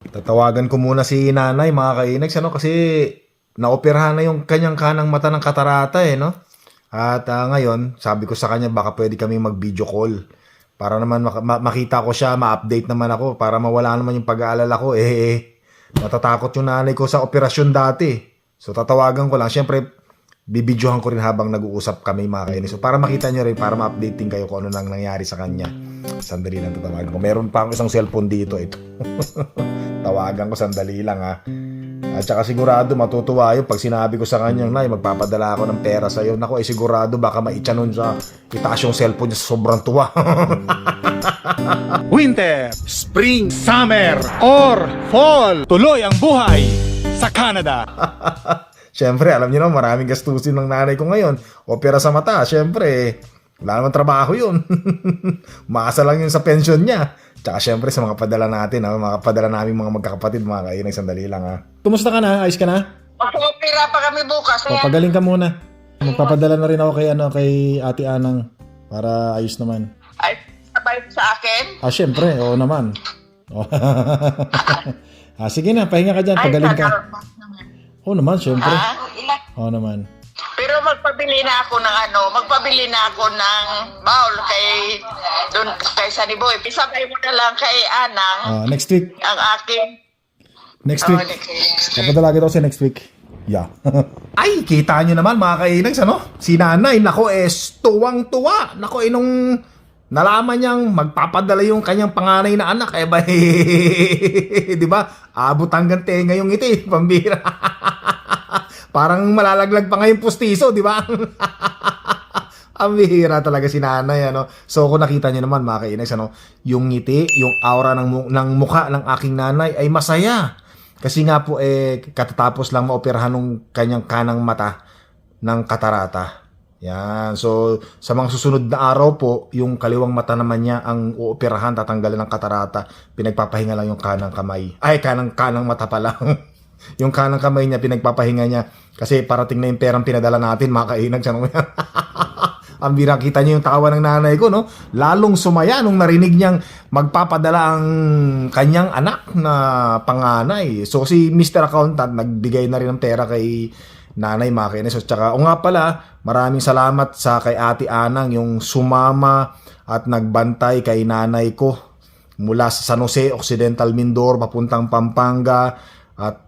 Tatawagan ko muna si nanay mga kainags, ano, kasi naoperahan na yung kanyang kanang mata ng katarata eh, no? At ngayon, sabi ko sa kanya baka pwede kami mag-video call para naman makita ko siya, ma-update naman ako para mawala naman yung pag-aalala ko. Natatakot yung nanay ko sa operasyon dati. So tatawagan ko lang. Siyempre, bibidyohan ko rin habang nag-uusap kami mga kainis. So para makita nyo rin, para ma-update din kayo kung ano nang nangyari sa kanya. Sandali lang tatawagan ko. Meron pa akong isang cellphone dito. Ito. Tawagan ko, sandali lang ha. At saka sigurado matutuwa yun pag sinabi ko sa kanya, Nay, magpapadala ako ng pera sa'yo. Naku, sigurado baka maitsa nun sa itaas yung cellphone niya sa sobrang tuwa. Winter, Spring, Summer, or Fall. Tuloy ang buhay sa Canada. Siyempre, alam niyo naman, maraming gastusin ng nanay ko ngayon. Opera sa mata, siyempre, wala naman trabaho yun. Maasa lang yun sa pension niya. Tsaka siyempre sa mga padala natin, mga padala namin mga magkakapatid, mga kainay, sandali lang ha. Kumusta ka na? Ayos ka na? Mag-opera pa kami bukas. Kaya... Papagaling ka muna. Magpapadala na rin ako kay Ate Anang para ayos naman. Ay, sabay sa akin? Siyempre, oo naman. Sige na, pahinga ka dyan, pagaling ka. Oo naman, siyempre. Oo naman. Pero magpabili na ako ng bowl kay Sunny Boy. Pisabay mo na lang kay Anang. Next week. Ang aking. Next week. Papadala kita kasi next week. Yeah. Ay, kita nyo naman mga kainags, ano? Si nanay, nako, tuwang-tuwa. Nako, nung nalaman niyang magpapadala yung kanyang panganay na anak, di ba? Abot hanggang tenga yung ngiti, pambira. Parang malalaglag pa ngayon pustiso, di ba? Ang bihira talaga si nanay, ano? So, kung nakita niyo naman, mga kainags, ano? Yung ngiti, yung aura ng mukha ng aking nanay ay masaya. Kasi nga po, katatapos lang maoperahan ng kanyang kanang mata ng katarata. Yan. So, sa mga susunod na araw po, yung kaliwang mata naman niya ang uoperahan, tatanggalin ng katarata. Pinagpapahinga lang yung kanang kamay. Ay, kanang mata pa lang. Yung kanang kamay niya, pinagpapahinga niya. Kasi parating na yung perang pinadala natin, mga kainag. Ang bira, kita niyo yung tawa ng nanay ko, no? Lalong sumaya nung narinig niyang magpapadala ang kanyang anak na panganay. So, si Mr. Accountant, nagbigay na rin ng pera kay nanay, mga kainis. So, tsaka, nga pala, maraming salamat sa kay Ate Anang, yung sumama at nagbantay kay nanay ko mula sa San Jose, Occidental Mindoro, papuntang Pampanga. At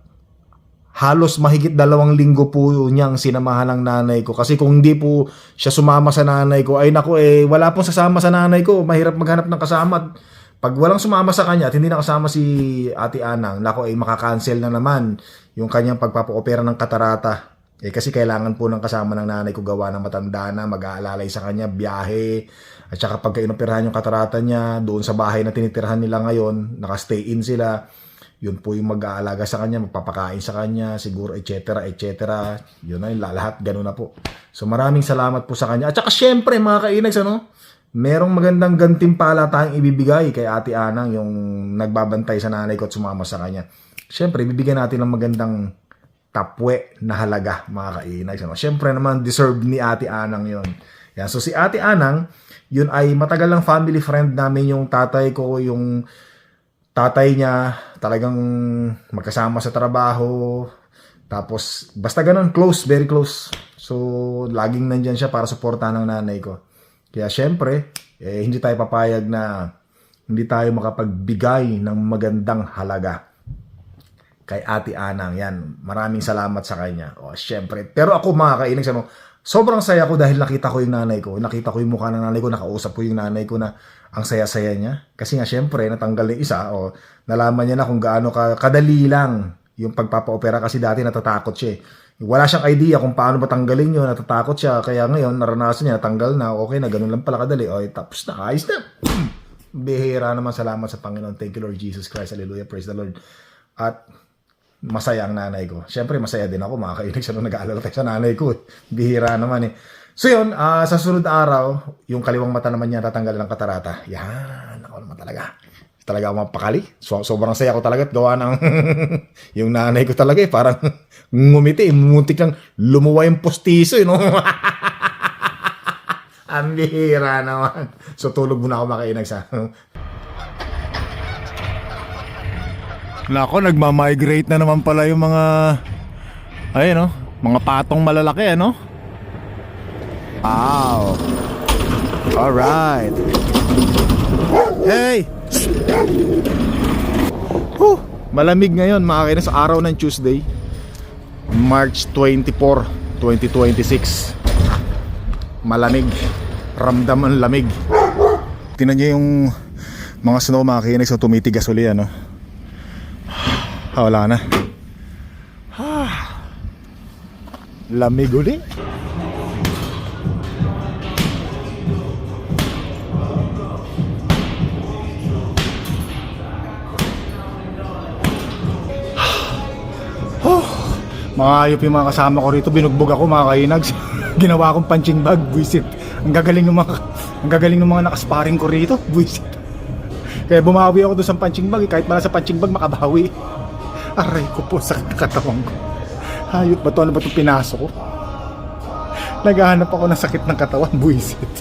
halos mahigit 2 linggo po niyang sinamahan ng nanay ko. Kasi kung hindi po siya sumama sa nanay ko, ay naku, wala pong sasama sa nanay ko. Mahirap maghanap ng kasama. Pag walang sumama sa kanya at hindi nakasama si Ate Anang, naku, makakancel na naman yung kanyang pagpapaopera ng katarata. Kasi kailangan po ng kasama ng nanay ko, gawa ng matanda na, mag-aalalay sa kanya, biyahe. At saka pagka inoperahan yung katarata niya, doon sa bahay na tinitirhan nila ngayon, nakastay in sila. Yun po yung mag-aalaga sa kanya, magpapakain sa kanya, siguro, etc. Yun na yung lahat, gano'n na po. So maraming salamat po sa kanya. At saka syempre, mga kainags, merong magandang gantimpala tayong ibibigay kay Ate Anang, yung nagbabantay sa nanay ko at sumama sa kanya. Syempre, bibigyan natin ng magandang tapwe na halaga, mga kainags. Syempre naman, deserve ni Ate Anang yun. Yan. So si Ate Anang, yun ay matagal lang family friend namin, yung tatay ko, yung tatay niya, talagang magkasama sa trabaho. Tapos, basta ganun, close, very close. So, laging nandyan siya para suportahan ng nanay ko. Kaya, syempre, hindi tayo papayag na hindi tayo makapagbigay ng magandang halaga kay Ate Anang. Yan, maraming salamat sa kanya. Syempre. Pero ako, mga kainags, sobrang saya ko dahil nakita ko yung nanay ko. Nakita ko yung mukha ng nanay ko, nakausap ko yung nanay ko na ang saya-saya niya. Kasi nga, syempre, natanggal yung isa. Nalaman niya na kung gaano kadali lang yung pagpapaopera kasi dati natatakot siya. Wala siyang idea kung paano ba tanggalin yun. Natatakot siya. Kaya ngayon, naranasan niya, natanggal na. Okay na, ganun lang pala kadali. Tapos na, ayos na. Bihira naman, salamat sa Panginoon. Thank you, Lord Jesus Christ. Hallelujah, praise the Lord. At masaya ang nanay ko. Siyempre, masaya din ako, mga kainig. Siya nung nag-aalala tayo sa nanay ko. Bihira naman So yun, sa sunod araw, yung kaliwang mata naman niya tatanggalin ng katarata. Yan, ako naman talaga. Talaga ako mapakali. Sobrang saya ko talaga at gawa ng yung nanay ko talaga parang ngumiti. Muntik lang lumuwa yung postiso, Ang bihira naman. So tulog muna ako, mga kainags, Nako, nagmamigrate na naman pala yung mga ayun, no? Mga patong malalaki, ano? Wow. Alright. Hey! Malamig ngayon, mga kainis, sa araw ng Tuesday, March 24, 2026. Malamig. Ramdam ang lamig. Tingnan niyo yung mga snow, mga kainis, so tumitigas uli, ano? Wala na. Lamig uli. Mga ayop yung mga kasama ko rito. Binugbog ako, mga kainags. Ginawa akong punching bag, buisit. Ang gagaling ng mga nakasparing ko rito, buisit. Kaya bumawi ako doon sa punching bag, kahit wala sa punching bag makabawi. Aray ko po, sakit na katawan ko. Hayop ba to? Ano ba itong pinasok ko? Naghahanap ako ng sakit ng katawan, buisit.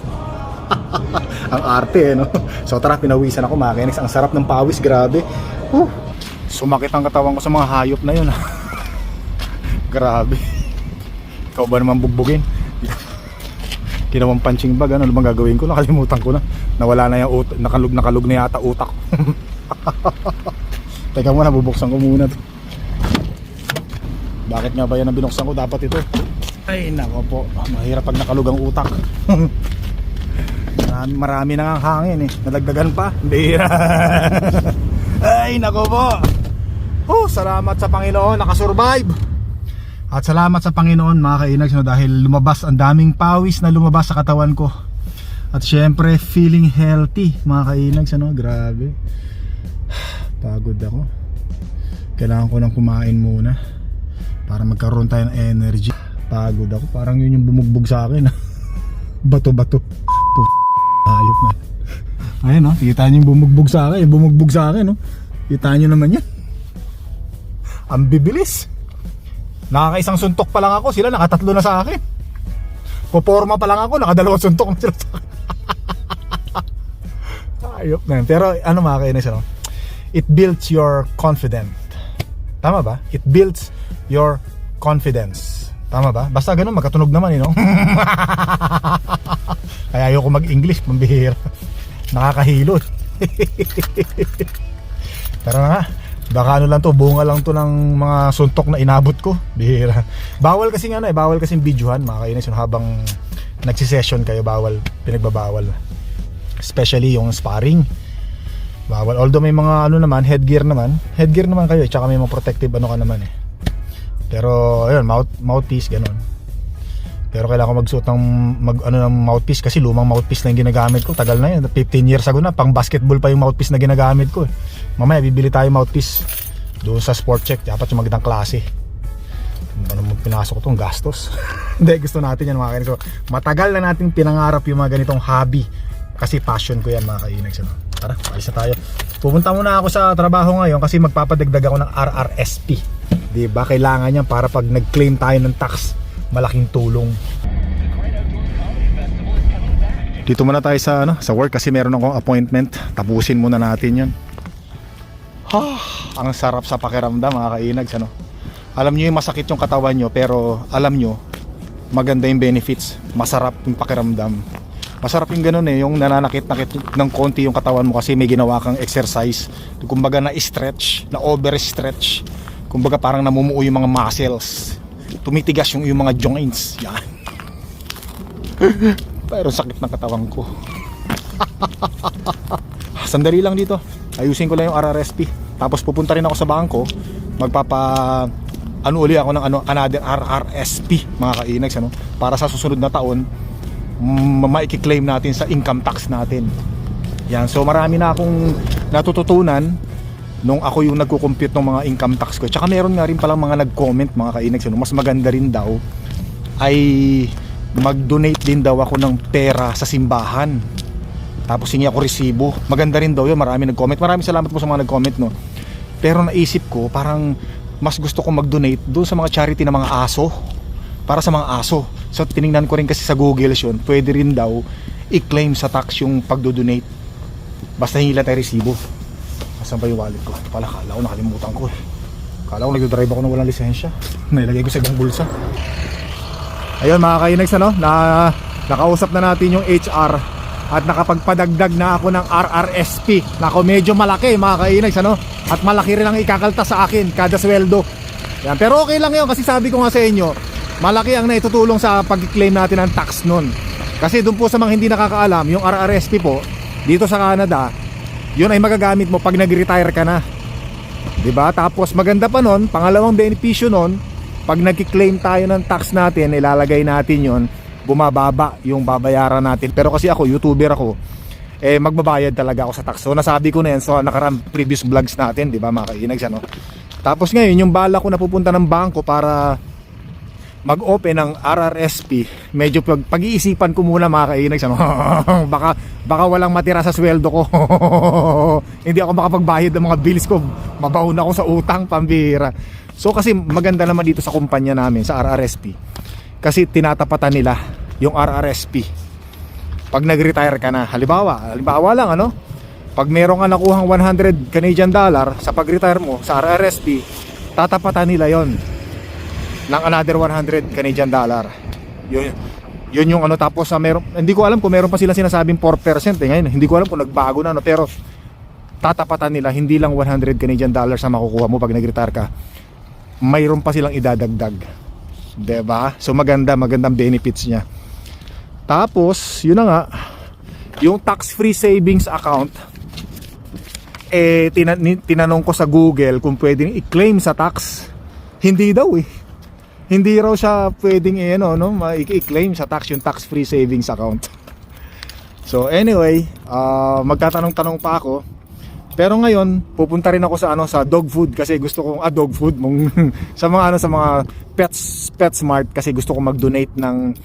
Ang arte, no? So tara, pinawisan ako, mga kainags. Ang sarap ng pawis, grabe. Sumakit ang katawan ko sa mga hayop na yun. Grabe. Ikaw ba naman bugbugin? Ginawang punching bag, ano bang gagawin ko? Nakalimutan ko na. Nawala na yung utak, nakalug na yata utak. Teka muna, bubuksan ko muna to. Bakit nga ba yan ang binuksan ko? Dapat ito. Ay nako po, mahirap pag nakalug ang utak. Marami na nga hangin eh. Nadagdagan pa. Hindi. Ay nako po. Salamat sa Panginoon, nakasurvive. At salamat sa Panginoon, mga kainags, no, dahil lumabas ang daming pawis na lumabas sa katawan ko. At syempre feeling healthy, mga kainags, ano, grabe. Pagod ako. Kailangan ko nang kumain muna para magkaroon tayo ng energy. Pagod ako, parang yun yung bumugbog sa akin. Bato-bato. Ayop na. Ayun, no, kita nyo yung bumugbog sa akin. Bumugbog sa akin, no. Kita nyo naman yan. Ang bibilis. Nakakaisang suntok pa lang ako, sila nakatatlo na sa akin. Poporma pa lang ako, nakadalawang suntok na sila sa akin. Ayop na yun. Pero ano, mga kainis, ano? It builds your confidence. Tama ba? It builds your confidence. Tama ba? Basta ganun, magkatunog naman, you know? Kaya ayoko mag-English, pambihira. Nakakahilo. Tara na nga. Baka ano lang to, bunga lang to ng mga suntok na inabot ko. Bihira. Bawal kasi nga bawal kasi videohan, mga kainis, habang nagsisession kayo, bawal, pinagbabawal. Especially yung sparring. Bawal. Although may mga ano naman, headgear naman kayo, tsaka may mga protective ano ka naman eh. Pero ayun, mouthpiece ganun. Pero kailangan ko magsuot ng ng mouthpiece kasi lumang mouthpiece na yung ginagamit ko. Tagal na yun, 15 years ago na, pang basketball pa yung mouthpiece na ginagamit ko eh. Mamaya bibili tayo mouthpiece doon sa sport check, dapat yung magandang klase. Ano mo pinasok ko itong gastos. Hindi, gusto natin yan, mga kainis. So, matagal na natin pinangarap yung mga ganitong hobby kasi passion ko yan, mga kainis. Tara, alis na tayo. Pupunta muna ako sa trabaho ngayon kasi magpapadagdag ako ng RRSP. Diba? Kailangan yan para pag nag-claim tayo ng tax, malaking tulong. Dito muna tayo sa sa work kasi meron akong appointment. Tapusin muna natin 'yon. Ang sarap sa pakiramdam, mga kainags, ano. Alam niyo yung masakit yung katawan niyo, pero alam niyo maganda yung benefits. Masarap yung pakiramdam. Masarap yung ganun eh, yung nananakit-nakit ng konti yung katawan mo kasi may ginawa kang exercise. Kumbaga na-stretch, na-overstretch. Kumbaga parang namumuo yung mga muscles. Tumitigas yung mga joints. Yan. Pero sakit ng katawan ko. Sandali lang dito. Ayusin ko lang yung RRSP. Tapos pupunta rin ako sa bangko. Uli ako ng Canadian RRSP, mga kainags, ano, para sa susunod na taon maiki-claim natin sa income tax natin. Yan. So marami na akong natututunan nung ako yung nagko-compute ng mga income tax ko. Tsaka meron nga rin palang mga nag-comment, mga kainags, ano, mas maganda rin daw ay mag-donate din daw ako ng pera sa simbahan. Tapos hingi ako resibo. Maganda rin daw yun. Marami nag-comment. Maraming salamat po sa mga nag-comment, no. Pero naisip ko, parang mas gusto ko mag-donate doon sa mga charity na mga aso. Para sa mga aso. So tiningnan ko rin kasi sa Google yun. Pwede rin daw i-claim sa tax yung pagdo-donate. Basta hingi lang tayo resibo. Saan pa yung wallet ko? Ito pala, kala ko nakalimutan ko. Kala ko nagdodrive ako na walang lisensya. Nailagay ko sa ibang bulsa. Ayun mga kainags, ano? Nakausap na natin yung HR at nakapagpadagdag na ako ng RRSP. Nako, medyo malaki mga kainags, ano? At malaki rin ang ikakalta sa akin kada sweldo. Yan. Pero okay lang yun kasi sabi ko nga sa inyo, malaki ang naitutulong sa pag-claim natin ng tax nun. Kasi doon po sa mga hindi nakakaalam, yung RRSP po dito sa Canada, yun ay magagamit mo pag nag-retire ka na, diba? Tapos maganda pa nun, pangalawang benepisyo nun, pag nag-claim tayo ng tax natin, ilalagay natin yun, bumababa yung babayaran natin. Pero kasi ako, YouTuber ako, magbabayad talaga ako sa tax. So nasabi ko na yan sa nakarang previous vlogs natin, diba mga kainags, ano? Tapos ngayon, yung bala ko na pupunta ng bangko para mag-open ng RRSP, medyo pag-iisipan ko muna mga kainags, ano? baka walang matira sa sweldo ko. Hindi ako makapagbayad ng mga bills ko, mabaon ako sa utang, pambira. So kasi maganda naman dito sa kumpanya namin, sa RRSP, kasi tinatapatan nila yung RRSP pag nag-retire ka na. Halimbawa lang, ano, pag meron ka nakuhang 100 Canadian dollar sa pag-retire mo sa RRSP, tatapatan nila yon ng another 100 Canadian dollar. Yun yung ano. Tapos meron, hindi ko alam kung meron pa silang sinasabing 4% ngayon. Hindi ko alam kung nagbago na, ano, pero tatapatan nila hindi lang 100 Canadian dollars ang makukuha mo pag nag-retire ka. Mayroon pa silang idadagdag. Diba? So magandang benefits niya. Tapos yun na nga, yung tax-free savings account, tinanong ko sa Google kung pwedeng i-claim sa tax. Hindi daw eh. Hindi raw siya pwedeng i-claim sa tax, yung tax-free savings account. So anyway, magtatanong-tanong pa ako. Pero ngayon, pupunta rin ako sa dog food kasi gusto kong dog food sa mga sa mga PetSmart kasi gusto kong mag-donate ng,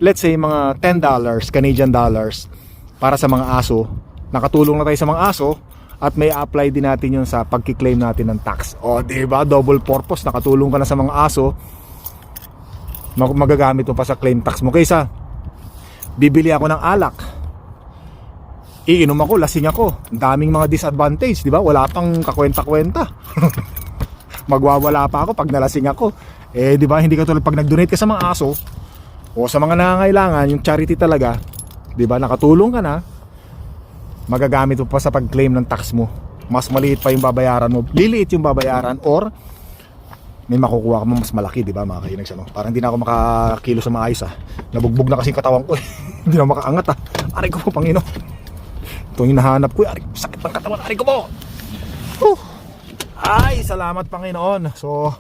let's say, mga $10 Canadian dollars para sa mga aso. Nakatulong na tayo sa mga aso at may apply din natin yun sa pagki-claim natin ng tax. O, diba? Double purpose. Nakatulong ka na sa mga aso, magagamit mo pa sa claim tax mo. Kaysa bibili ako ng alak, iinom ako, lasing ako, ang daming mga disadvantage, di ba? Wala pang kakwenta-kwenta. Magwawala pa ako pag nalasing ako. Di ba, hindi katulad pag nag-donate ka sa mga aso o sa mga nangangailangan, yung charity talaga, di ba, nakatulong ka na, magagamit mo pa sa pag-claim ng tax mo. Mas maliit pa yung babayaran mo, liliit yung babayaran, or may makukuha ka mo mas malaki, di ba mga kainags, ano? Parang hindi na ako makakilo sa maayos, nabugbog na kasi yung katawan ko. Hindi na makaangat, aray ko po, Panginoon. Ito yung hinahanap ko, aray, sakit ng katawan, aray ko po. Ay, salamat Panginoon. So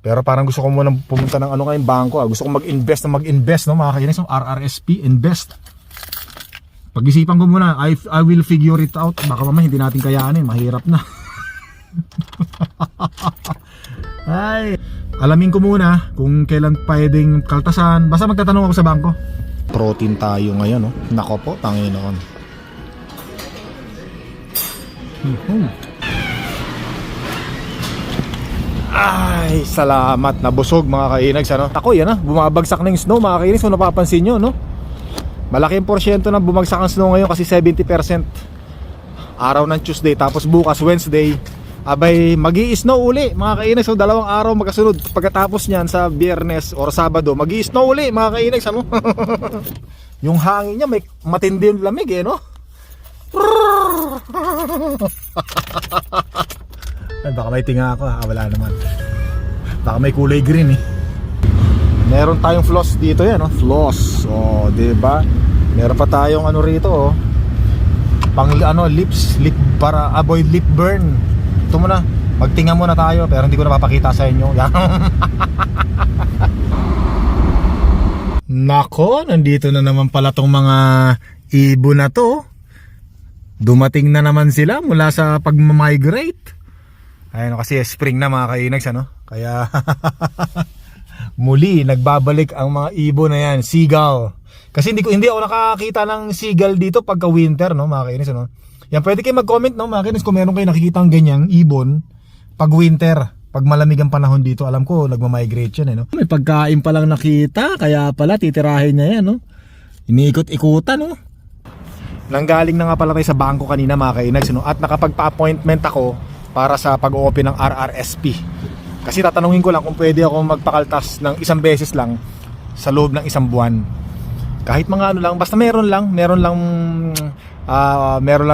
pero parang gusto ko muna pumunta ng kayong bangko, gusto ko mag-invest no mga kainags, RRSP, invest. Pag-isipan ko muna, I will figure it out. Baka mamaya hindi natin kayanin, mahirap na. Ay, alamin ko muna kung kailan pwedeng kaltasan. Basta magtatanong ako sa bangko. Protein tayo ngayon, no? Nako po, Panginoon. Ay, salamat. Nabusog mga kainags, ano? Ako yan, bumabagsak na yung snow mga kainags. Kung napapansin nyo, no? Malaking porsyento na bumagsak ang snow ngayon kasi 70%. Araw ng Tuesday, tapos bukas Wednesday, abay magi-snow uli mga kainags. So 2 araw magkasunod. Pagkatapos niyan sa Biyernes or Sabado, magi-snow uli mga kainags, ano? Yung hangin niya may matindi yung lamig, no? Ay, baka may tinga ako, wala naman. Baka may kulay green eh. Meron tayong floss dito yan, no? Floss. Oh, 'di ba? Meron pa tayong rito, pang lip para avoid lip burn. Ito muna, magtinga muna tayo pero hindi ko napapakita sa inyo. Nako, nandito na naman pala tong mga ibon na to. Dumating na naman sila mula sa pag-migrate. Ayun, kasi spring na mga kainags, ano? Kaya muli nagbabalik ang mga ibon na yan, seagull. Kasi hindi ako nakakita ng seagull dito pagka winter, no, mga kainags, ano? Yan, pwede kayo mag-comment, no, mga kainags, kung meron kayo nakikita ang ganyang ibon pag winter, pag malamig ang panahon dito. Alam ko nagma-migrate yan, no? May pagkain pa lang nakita, kaya pala titirahin niya yan, no? Iniikot-ikutan, no? Nanggaling na nga pala tayo sa bangko kanina mga kainags, no? At nakapagpa-appointment ako para sa pag-open ng RRSP. Kasi tatanungin ko lang kung pwede ako magpakaltas ng isang beses lang sa loob ng isang buwan. Kahit mga ano lang, basta meron lang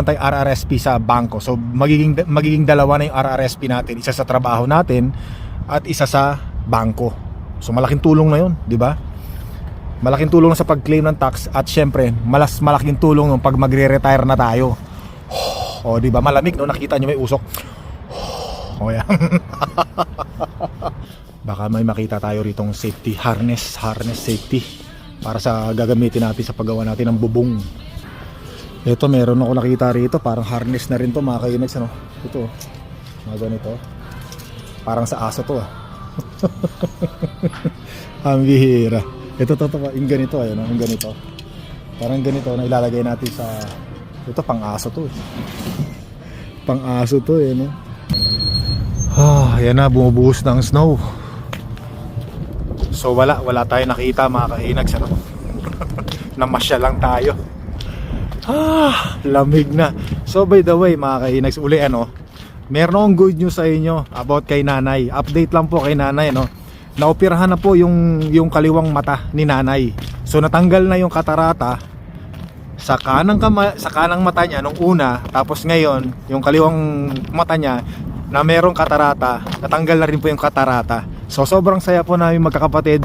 tayong RRSP sa bangko. So magiging dalawa na yung RRSP natin, isa sa trabaho natin at isa sa bangko. So malaking tulong na 'yon, di ba? Malaking tulong sa pag-claim ng tax at syempre, malaking tulong ng pag magre-retire na tayo. O, di ba? Malamig, no? Nakita nyo may usok. O, yan. Baka may makita tayo ritong safety harness safety para sa gagamitin natin sa paggawa natin ng bubong. Ito, meron ako nakita rito, parang harness na rin to mga kainags, ano? Ito, mga ganito. Parang sa aso to, ah. Ang bihira. Ito, yung ganito, ayun, yung ganito. Parang ganito na ilalagay natin sa... Ito, pang-aso to. Pang-aso to, no? Yan na, bumubuhos ng snow. So, wala tayong nakita, mga kainags, ano? Namasya lang tayo. Lamig na. So, by the way, mga kainags, uli, ano? Meron akong good news sa inyo about kay nanay. Update lang po kay nanay, no? Naoperahan na po yung kaliwang mata ni nanay. So natanggal na yung katarata sa kanang mata niya nung una, tapos ngayon yung kaliwang mata niya na merong katarata, natanggal na rin po yung katarata. So sobrang saya po namin magkakapatid.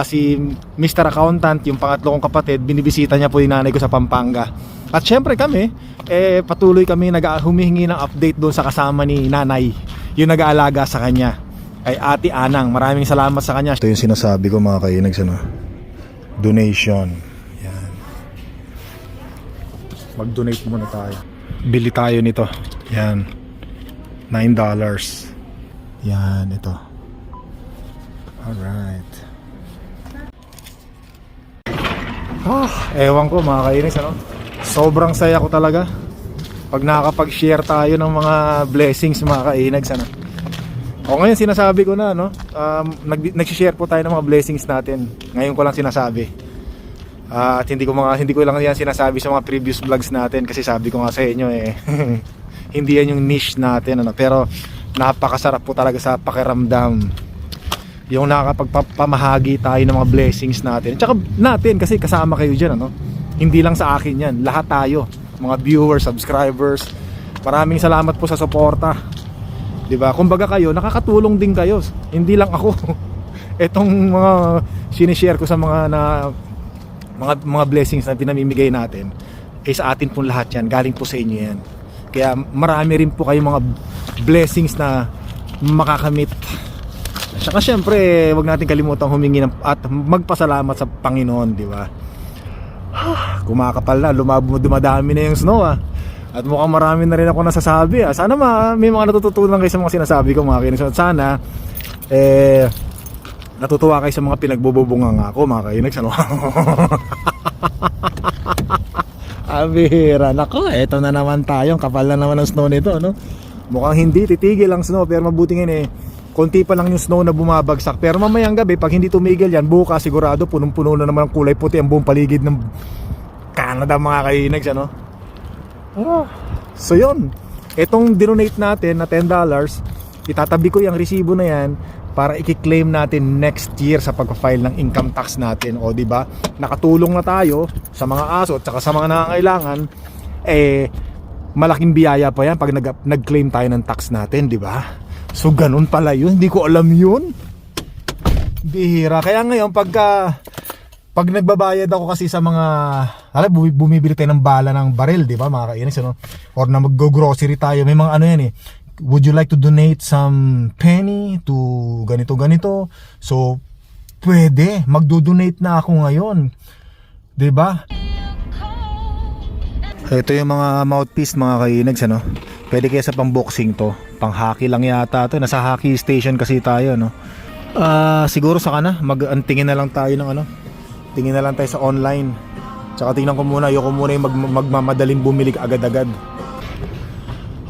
Si Mr. Accountant, yung pangatlo kong kapatid, binibisita niya po yung nanay ko sa Pampanga. At syempre kami, patuloy kami humihingi ng update doon sa kasama ni nanay, yung nag-aalaga sa kanya, kay Ate Anang. Maraming salamat sa kanya. Ito yung sinasabi ko mga kainags, ano? Donation. Yan. Mag-donate muna tayo. Bili tayo nito. Yan. $9. Yan, ito. Alright. Ewan ko mga kainags, ano? Sobrang saya ko talaga pag nakakapag-share tayo ng mga blessings mga kainags, ano? O ngayon sinasabi ko na, no? Nag-share po tayo ng mga blessings natin. Ngayon ko lang sinasabi. At hindi ko lang yan sinasabi sa mga previous vlogs natin, kasi sabi ko nga sa inyo hindi yan yung niche natin, ano? Pero napakasarap po talaga sa pakiramdam yung nakakapagpamahagi tayo ng mga blessings natin. Tsaka natin, kasi kasama kayo dyan, ano? Hindi lang sa akin yan, lahat tayo, mga viewers, subscribers. Maraming salamat po sa suporta. Diba? Kumbaga kayo, nakakatulong din kayo. Hindi lang ako. Etong mga sinishare ko sa mga blessings na pinamimigay natin, sa atin po lahat yan. Galing po sa inyo yan. Kaya marami rin po kayong mga blessings na makakamit. Saka syempre, wag natin kalimutang humingi at magpasalamat sa Panginoon, di ba? Kumakapal na, dumadami na yung snow, ah. At mukhang marami na rin ako nasasabi, ah. Sana may mga natututunan kayo sa mga sinasabi ko, mga kainags. At sana natutuwa kayo sa mga pinagbububungan ako, mga kainags, ano? Abira, nako, eto na naman tayo. Kapal na naman ang snow nito, no? Mukhang hindi titigil ang snow, pero mabuti ngayon konti pa lang yung snow na bumabagsak. Pero mamayang gabi, pag hindi tumigil yan, bukas sigurado punong-puno na naman ang kulay puti ang buong paligid ng Canada, mga kainags, ano? So yun, itong dinonate natin na $10, itatabi ko yung resibo na yan para i-claim natin next year sa pag-file ng income tax natin. O, di ba? Nakatulong na tayo sa mga aso at saka sa mga nangangailangan. Malaking biyaya pa yan pag nag-claim tayo ng tax natin, di ba? So ganun pala yun, hindi ko alam yun. Bihira. Kaya ngayon pag nagbabayad ako kasi sa mga, bumibili tayo ng bala ng baril, di ba mga kainags, ano? Or na mag-grocery tayo, may mga ano yan, would you like to donate some penny to ganito? So pwede, magdo-donate na ako ngayon, di ba? Ito yung mga mouthpiece, mga kainags, ano? Pwede kaya sa pang-boxing to, pang-hockey lang yata to. Nasa hockey station kasi tayo, no? Siguro sa kana, tingin na lang tayo ng ano. Tingin na lang tayo sa online. Tsaka tingnan ko muna, ayoko muna yung magmamadaling bumili agad-agad.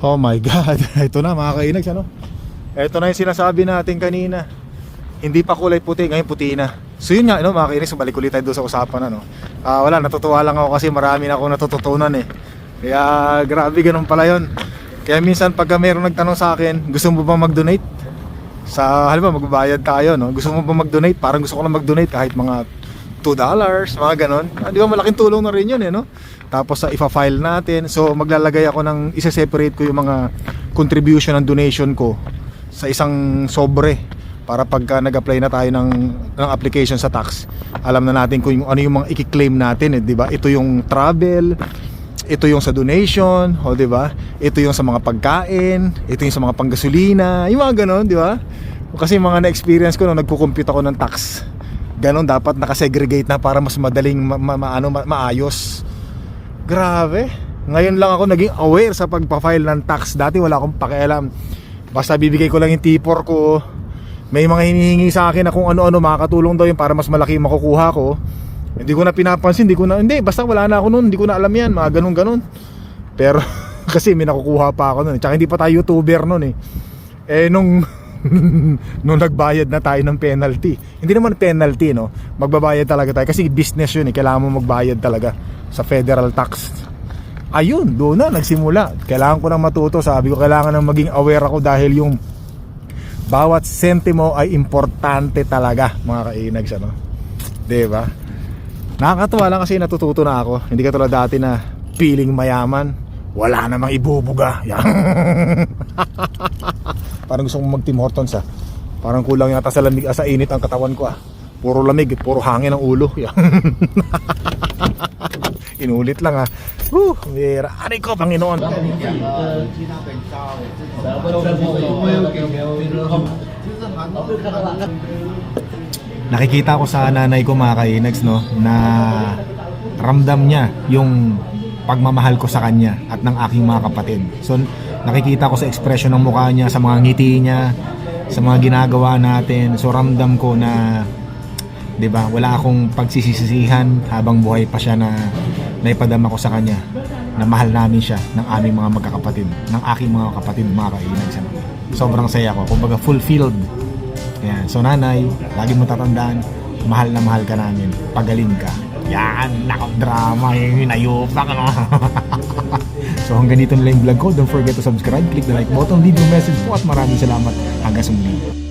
Oh my God, ito na mga kainags, ano? Ito na yung sinasabi natin kanina. Hindi pa kulay puti, ngayon puti na. So yun nga, mga kainis, balik ulit tayo doon sa usapan, wala, natutuwa lang ako kasi marami na akong natututunan eh. Kaya grabe, ganun pala yun. Kaya minsan pagka mayroong nagtanong sa akin, gusto mo ba mag-donate? Halimbawa magbabayad tayo, gusto mo ba mag-donate? Parang gusto ko lang mag-donate kahit mga $2, mga ganun. Di ba malaking tulong na rin yun Tapos ipa-file natin. So maglalagay ako ng isa-separate ko yung mga contribution and donation ko sa isang sobre para pagka nag-apply na tayo ng application sa tax, alam na natin kung ano yung mga i-claim natin, di ba? Ito yung travel, ito yung sa donation, di ba? Ito yung sa mga pagkain, ito yung sa mga panggasolina, yung mga ganon, di ba? Kasi mga na-experience ko nung nagko-compute ako ng tax, ganon, dapat nakasegregate na para mas madaling maayos. Grabe. Ngayon lang ako naging aware sa pagpa-file ng tax. Dati wala akong pakialam. Basta bibigay ko lang yung T4 ko. May mga hinihingi sa akin na kung ano-ano makakatulong daw yun para mas malaki makukuha ko. Hindi ko na pinapansin, hindi, basta wala na ako noon, hindi ko na alam yan, mga ganun-ganun. Pero kasi may nakukuha pa ako noon. Tsaka hindi pa tayo YouTuber noon nung nagbayad na tayo ng penalty. Hindi naman penalty, magbabayad talaga tayo kasi business yun kailangan mo magbayad talaga sa federal tax. Ayun, doon na nagsimula. Kailangan ko nang matuto, sabi ko kailangan nang maging aware ako dahil yung bawat sentimo ay importante talaga, mga kainags, diba? Nakakatuwa lang kasi natututo na ako. Hindi katulad dati na feeling mayaman, wala namang ibubuga. Parang gusto kong mag Tim Hortons Parang kulang yata sa lamig, sa init ang katawan ko Puro lamig, puro hangin ang ulo. Inulit lang Mira, aray ko, Panginoon. Nakikita ko sa nanay ko, mga kainags, na ramdam niya yung pagmamahal ko sa kanya at ng aking mga kapatid. So nakikita ko sa ekspresyon ng mukha niya, sa mga ngiti niya, sa mga ginagawa natin. So ramdam ko na, 'di ba, wala akong pagsisisihan habang buhay pa siya na naipadama ko sa kanya na mahal namin siya ng aming mga magkakapatid, ng aking mga kapatid, mga kainags. Sobrang saya ko, kumbaga fulfilled. Yan. So nanay, lagi mo tatandaan, mahal na mahal ka namin, pagaling ka. Yan, nakadrama yung hinayupak So hanggang dito na lang yung vlog ko. Don't forget to subscribe, click the like button, leave your message po at maraming salamat. Hanggang sa muli.